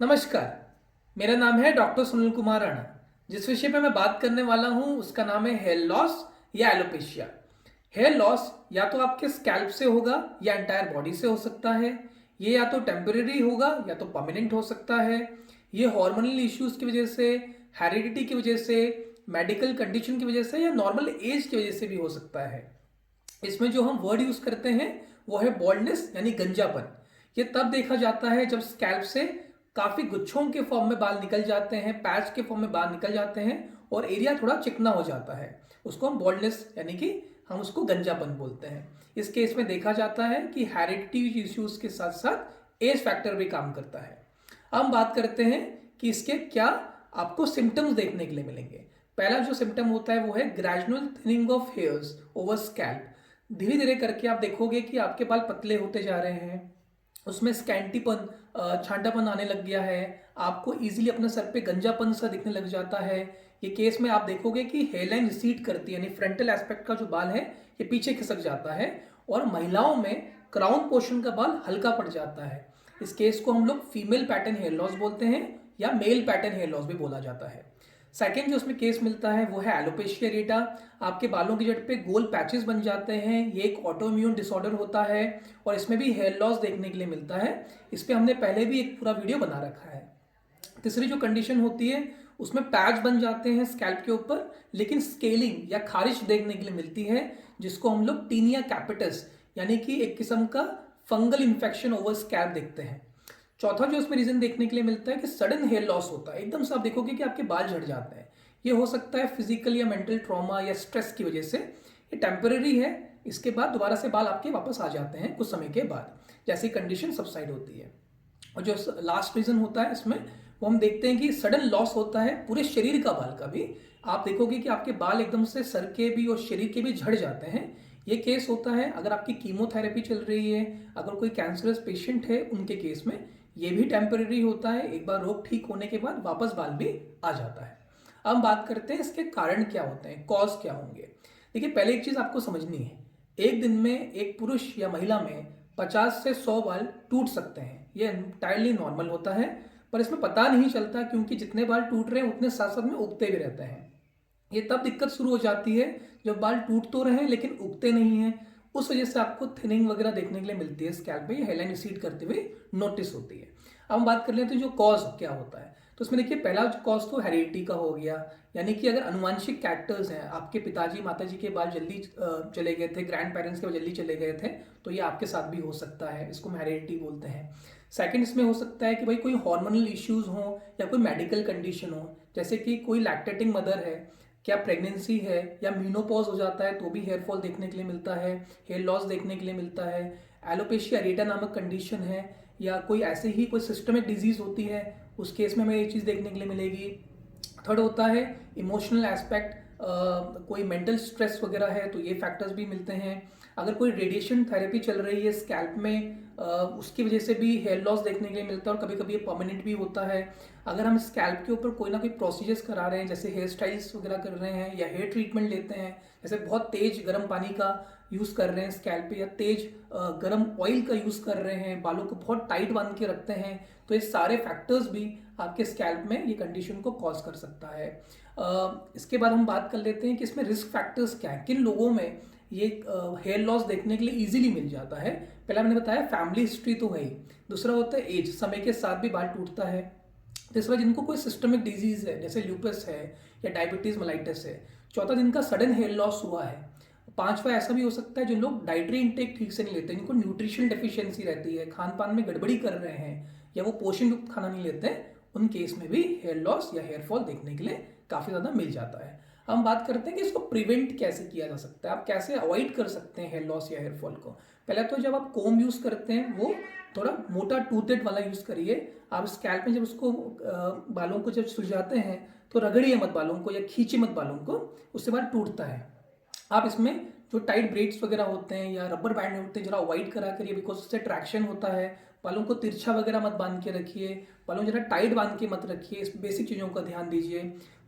नमस्कार। मेरा नाम है डॉक्टर सुनील कुमार राणा। जिस विषय पे मैं बात करने वाला हूँ उसका नाम है हेयर लॉस या एलोपेशिया। हेयर लॉस या तो आपके स्कैल्प से होगा या एंटायर बॉडी से हो सकता है। ये या तो टेम्परेरी होगा या तो परमानेंट हो सकता है। ये हार्मोनल इश्यूज की वजह से, हेरिडिटी की वजह से, मेडिकल कंडीशन की वजह से या नॉर्मल एज की वजह से भी हो सकता है। इसमें जो हम वर्ड यूज करते हैं वो है बॉल्डनेस यानी गंजापन। ये तब देखा जाता है जब स्कैल्प से काफी गुच्छों के फॉर्म में बाल निकल जाते हैं, पैच के फॉर्म में बाल निकल जाते हैं और एरिया थोड़ा चिकना हो जाता है। उसको हम बॉल्डनेस यानी कि हम उसको गंजापन बोलते हैं। इस केस में देखा जाता है कि हेरिडिटी इश्यूज के साथ साथ एज फैक्टर भी काम करता है। अब हम बात करते हैं कि इसके क्या आपको सिम्टम्स देखने के लिए मिलेंगे। पहला जो सिम्टम होता है वो है gradual thinning of hairs over scalp. धीरे धीरे करके आप देखोगे कि आपके बाल पतले होते जा रहे हैं, उसमें स्कैंटीपन, छांटापन आने लग गया है, आपको इजीली अपने सर पे गंजापन सा दिखने लग जाता है। ये केस में आप देखोगे कि हेयरलाइन रिसीड करती है यानी फ्रंटल एस्पेक्ट का जो बाल है ये पीछे खिसक जाता है और महिलाओं में क्राउन पोर्शन का बाल हल्का पड़ जाता है। इस केस को हम लोग फीमेल पैटर्न हेयर लॉस बोलते हैं या मेल पैटर्न हेयर लॉस भी बोला जाता है। सेकेंड जो उसमें केस मिलता है वो है एलोपेशिया एरेटा। आपके बालों की जड़ पे गोल पैचेस बन जाते हैं। ये एक ऑटोइम्यून डिसऑर्डर होता है और इसमें भी हेयर लॉस देखने के लिए मिलता है। इस पर हमने पहले भी एक पूरा वीडियो बना रखा है। तीसरी जो कंडीशन होती है उसमें पैच बन जाते हैं स्कैल्प के ऊपर, लेकिन स्केलिंग या खारिश देखने के लिए मिलती है जिसको हम लोग टीनिया कैपिटस यानी कि एक किस्म का फंगल इन्फेक्शन ओवर स्कैल्प देखते हैं। चौथा जो इसमें रीजन देखने के लिए मिलता है कि सडन हेयर लॉस होता है, एकदम से आप देखोगे कि आपके बाल झड़ जाते हैं। ये हो सकता है फिजिकल या मेंटल ट्रॉमा या स्ट्रेस की वजह से। ये टेम्पररी है, इसके बाद दोबारा से बाल आपके वापस आ जाते हैं कुछ समय के बाद जैसी कंडीशन सबसाइड होती है। और जो लास्ट रीजन होता है इसमें वो हम देखते हैं कि सडन लॉस होता है पूरे शरीर का बाल का भी। आप देखोगे कि आपके बाल एकदम से सर के भी और शरीर के भी झड़ जाते हैं। ये केस होता है अगर आपकी कीमोथेरेपी चल रही है, अगर कोई कैंसरस पेशेंट है उनके केस में। ये भी टेम्परेरी होता है, एक बार रोग ठीक होने के बाद वापस बाल भी आ जाता है। अब हम बात करते हैं इसके कारण क्या होते हैं, कॉज क्या होंगे। देखिए पहले एक चीज आपको समझनी है, एक दिन में एक पुरुष या महिला में 50 से 100 बाल टूट सकते हैं। ये एंटायरली नॉर्मल होता है, पर इसमें पता नहीं चलता क्योंकि जितने बाल टूट रहे हैं उतने साथ साथ में उगते भी रहते हैं। ये तब दिक्कत शुरू हो जाती है जब बाल टूट तो रहे हैं लेकिन उगते नहीं हैं। उस वजह से आपको थिनिंग वगैरह देखने के लिए मिलती है स्कैल्प पे, हेयरलाइन रिसीड करते हुए नोटिस होती है। अब हम बात कर लेते हैं जो कॉज क्या होता है। तो उसमें देखिए पहला कॉज तो हेरिडिटी का हो गया, यानी कि अगर अनुवांशिक कैरेक्टर्स हैं, आपके पिताजी माताजी के बाल जल्दी चले गए थे, ग्रैंड पेरेंट्स के जल्दी चले गए थे, तो ये आपके साथ भी हो सकता है, इसको हम हेरिडिटी बोलते हैं। सेकंड इसमें हो सकता है कि भाई कोई हार्मोनल इश्यूज हो या कोई मेडिकल कंडीशन हो, जैसे कि कोई लैक्टेटिंग मदर है, क्या प्रेगनेंसी है या मीनोपॉज हो जाता है तो भी हेयर फॉल देखने के लिए मिलता है, हेयर लॉस देखने के लिए मिलता है। एलोपेशिया एरेटा नामक कंडीशन है या कोई ऐसे ही कोई सिस्टमिक डिजीज होती है, उस केस में हमें ये चीज़ देखने के लिए मिलेगी। थर्ड होता है इमोशनल एस्पेक्ट, कोई मेंटल स्ट्रेस वगैरह है तो ये फैक्टर्स भी मिलते हैं। अगर कोई रेडिएशन थेरेपी चल रही है स्कैल्प में, उसकी वजह से भी हेयर लॉस देखने के लिए मिलता है और कभी कभी ये परमानेंट भी होता है। अगर हम स्कैल्प के ऊपर कोई ना कोई प्रोसीजर्स करा रहे हैं, जैसे हेयर स्टाइल्स वगैरह कर रहे हैं या हेयर ट्रीटमेंट लेते हैं, जैसे बहुत तेज गर्म पानी का यूज़ कर रहे हैं स्कैल्प पे या तेज गर्म ऑयल का यूज़ कर रहे हैं, बालों को बहुत टाइट बांध के रखते हैं, तो ये सारे फैक्टर्स भी आपके स्कैल्प में ये कंडीशन को कॉज कर सकता है। इसके बाद हम बात कर लेते हैं कि इसमें रिस्क फैक्टर्स क्या है, किन लोगों में ये हेयर लॉस देखने के लिए इजीली मिल जाता है। पहला मैंने बताया फैमिली हिस्ट्री तो है ही, दूसरा होता है एज, समय के साथ भी बाल टूटता है। तीसरा जिनको कोई सिस्टमिक डिजीज है जैसे ल्यूपस है या डायबिटीज मेलाइटिस है। चौथा जिनका सडन हेयर लॉस हुआ है। पांचवा ऐसा भी हो सकता है जो लोग डाइटरी इंटेक ठीक से नहीं लेते, जिनको न्यूट्रिशनल डेफिशिएंसी रहती है, खान पान में गड़बड़ी कर रहे हैं या वो पोषण युक्त खाना नहीं लेते, उन केस में भी हेयर लॉस या हेयर फॉल देखने के लिए काफ़ी ज़्यादा मिल जाता है। हम बात करते हैं कि इसको प्रिवेंट कैसे किया जा सकता है, आप कैसे अवॉइड कर सकते हैं हेयर लॉस या हेयर फॉल को। पहले तो जब आप कोम यूज़ करते हैं वो थोड़ा मोटा टूथेड वाला यूज़ करिए। आप स्कैल्प में जब उसको बालों को जब सुलझाते हैं तो रगड़िए मत बालों को या खींचे मत बालों को, उससे बाल टूटता है। आप इसमें जो टाइट ब्रेड्स वगैरह होते हैं या रबर बैंड होते हैं जरा अवॉइड करा करिए, बिकॉज उससे ट्रैक्शन होता है, बालों को तिरछा वगैरह मत बांध के रखिए, बालों जरा टाइट बांध के मत रखिए, इस बेसिक चीज़ों का ध्यान दीजिए।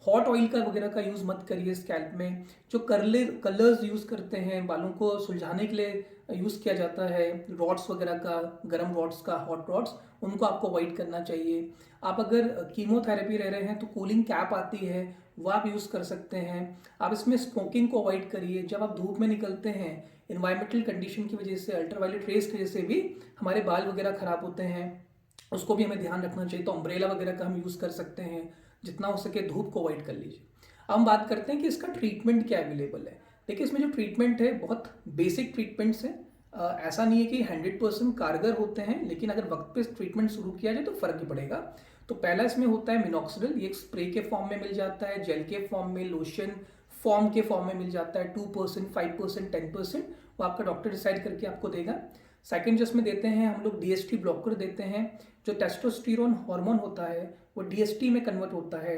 हॉट ऑयल का वगैरह का यूज़ मत करिए स्कैल्प में। जो कलर्स यूज़ करते हैं बालों को सुलझाने के लिए यूज़ किया जाता है, रॉड्स वगैरह का, गर्म रॉड्स का, हॉट रॉड्स, उनको आपको अवॉइड करना चाहिए। आप अगर कीमोथेरेपी रह रहे हैं तो कूलिंग कैप आती है, वो आप यूज़ कर सकते हैं। आप इसमें स्मोकिंग को अवॉइड करिए। जब आप धूप में निकलते हैं, इन्वायरमेंटल कंडीशन की वजह से, अल्ट्रावायलेट रेज की वजह से भी हमारे बाल वगैरह खराब होते हैं, उसको भी हमें ध्यान रखना चाहिए। तो अम्ब्रेला वगैरह का हम यूज़ कर सकते हैं, जितना हो सके धूप को अवॉइड कर लीजिए। अब हम बात करते हैं कि इसका ट्रीटमेंट क्या अवेलेबल है। देखिए, इसमें जो ट्रीटमेंट है बहुत बेसिक ट्रीटमेंट्स हैं। ऐसा नहीं है कि 100% कारगर होते हैं, लेकिन अगर वक्त पे ट्रीटमेंट शुरू किया जाए तो फर्क ही पड़ेगा। तो पहला इसमें होता है मिनॉक्सिडिल। ये एक स्प्रे के फॉर्म में मिल जाता है, जेल के फॉर्म में, लोशन फॉर्म के फॉर्म में मिल जाता है। 2%, 5%, 10% वो आपका डॉक्टर डिसाइड करके आपको देगा। सेकंड जो इसमें देते हैं हम लोग, डीएसटी ब्लॉकर देते हैं। जो टेस्टोस्टेरोन हार्मोन होता है वो डीएसटी में कन्वर्ट होता है,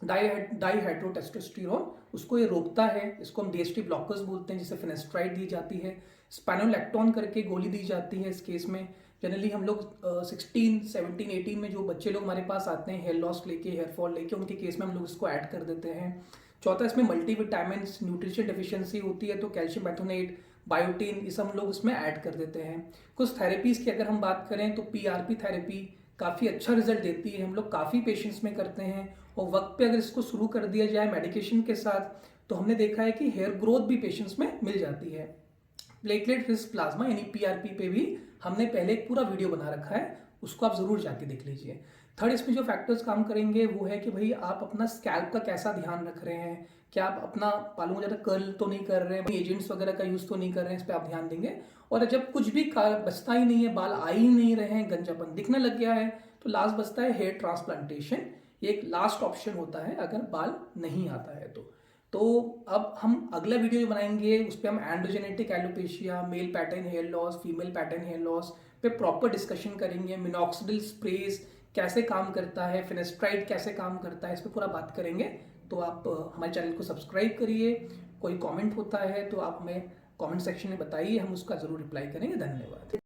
डाईहाइड्रोटेस्टोस्टेरोन, उसको ये रोकता है। इसको हम डीएसटी ब्लॉकर्स बोलते हैं, जिसे फिनेस्ट्राइड दी जाती है। स्पाइनोलेक्टोन करके गोली दी जाती है इस केस में। जनरली हम लोग 16, 17, 18 में जो बच्चे लोग हमारे पास आते हैं हेयर लॉस लेके, हेयर फॉल लेके, उनके केस में हम लोग इसको ऐड कर देते हैं। चौथा, इसमें मल्टीविटामिन न्यूट्रिशन डेफिशिएंसी होती है तो कैल्शियम मैथोनेट, बायोटीन, ये सब हम लोग उसमें ऐड कर देते हैं। कुछ थेरेपीज़ की अगर हम बात करें तो पीआरपी थेरेपी काफ़ी अच्छा रिजल्ट देती है, हम लोग काफ़ी पेशेंट्स में करते हैं। और वक्त पे अगर इसको शुरू कर दिया जाए मेडिकेशन के साथ तो हमने देखा है कि हेयर ग्रोथ भी पेशेंट्स में मिल जाती है। प्लेटलेट रिच प्लाज्मा यानी पीआरपी पे भी हमने पहले एक पूरा वीडियो बना रखा है, उसको आप ज़रूर जाके देख लीजिए। थर्ड, इसमें जो फैक्टर्स काम करेंगे वो है कि भाई आप अपना स्कैल्प का कैसा ध्यान रख रहे हैं, क्या आप अपना बालों में ज़्यादा कर्ल तो नहीं कर रहे हैं, एजेंट्स वगैरह का यूज़ तो नहीं कर रहे हैं, इस पर आप ध्यान देंगे। और जब कुछ भी बचता ही नहीं है, बाल आ ही नहीं रहे हैं, गंजापन दिखने लग गया है, तो लास्ट बचता है हेयर ट्रांसप्लांटेशन। ये एक लास्ट ऑप्शन होता है अगर बाल नहीं आता है तो अब हम अगला वीडियो जो बनाएंगे उस पर हम androgenetic alopecia, male pattern hair loss, female pattern hair loss पे प्रॉपर डिस्कशन करेंगे। मिनॉक्सिडिल स्प्रेज कैसे काम करता है, फिनेस्ट्राइड कैसे काम करता है, इस पर पूरा बात करेंगे। तो आप हमारे चैनल को सब्सक्राइब करिए। कोई कमेंट होता है तो आप हमें कमेंट सेक्शन में बताइए, हम उसका ज़रूर रिप्लाई करेंगे। धन्यवाद।